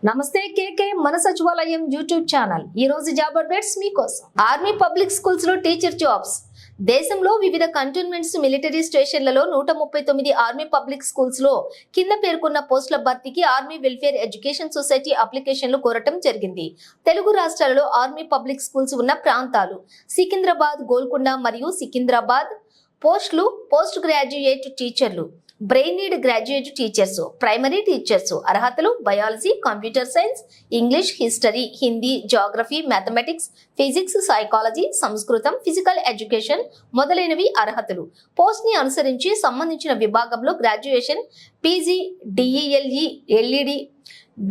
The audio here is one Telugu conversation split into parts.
నమస్తే కేకే మన సచివాలయం యూట్యూబ్ ఛానల్ ఈ రోజు జాబ్ అప్డేట్స్ మీకోసం. ఆర్మీ పబ్లిక్ స్కూల్స్ లో టీచర్ జాబ్స్. దేశంలో వివిధ కంటోన్మెంట్స్ మిలిటరీ స్టేషన్లలో 139 ఆర్మీ పబ్లిక్ స్కూల్స్ లో కింద పేర్కొన్న పోస్టుల భర్తీకి ఆర్మీ వెల్ఫేర్ ఎడ్యుకేషన్ సొసైటీ అప్లికేషన్లు కోరటం జరిగింది. తెలుగు రాష్ట్రాలలో ఆర్మీ పబ్లిక్ స్కూల్స్ ఉన్న ప్రాంతాలు సికింద్రాబాద్, గోల్కొండ మరియు సికింద్రాబాద్. పోస్టులు పోస్ట్ గ్రాడ్యుయేట్ టీచర్లు, brain need graduate teachers, primary teachers. అర్హతలు biology, computer science, English, history, Hindi, geography, mathematics, physics, psychology, సంస్కృతం, ఫిజికల్ ఎడ్యుకేషన్ మొదలైనవి అర్హతలు. పోస్ట్ ని అనుసరించి సంబంధించిన విభాగంలో గ్రాడ్యుయేషన్, పీజీ, డిఈఎల్ఈ, ఎల్ఈడి,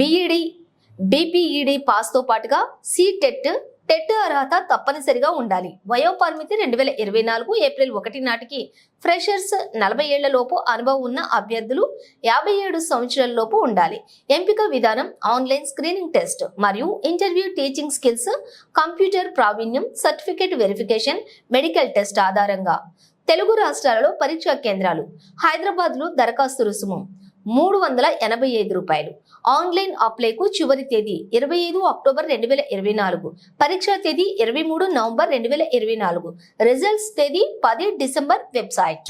బిఈడి, బిపిఈడి పాస్ తో పాటుగా టెట్ అర్హత తప్పనిసరిగా ఉండాలి. వయోపరిమితి 2024 ఏప్రిల్ 1 నాటికి ఫ్రెషర్స్ 40 ఏళ్ల లోపు అనుభవం ఉన్న అభ్యర్థులు 57 సంవత్సరాల లోపు ఉండాలి. ఎంపిక విధానం ఆన్లైన్ స్క్రీనింగ్ టెస్ట్ మరియు ఇంటర్వ్యూ. టీచింగ్ స్కిల్స్, కంప్యూటర్ ప్రావీణ్యం, సర్టిఫికేట్ వెరిఫికేషన్, మెడికల్ టెస్ట్ ఆధారంగా. తెలుగు రాష్ట్రాలలో పరీక్షా కేంద్రాలు. హైదరాబాద్ లో దరఖాస్తు రుసుము ₹385. ఆన్లైన్ అప్లైకు చివరి తేదీ 25 అక్టోబర్ 2024. పరీక్షా తేదీ 23 నవంబర్ 2024. రిజల్ట్స్ తేదీ 10 డిసెంబర్. వెబ్సైట్.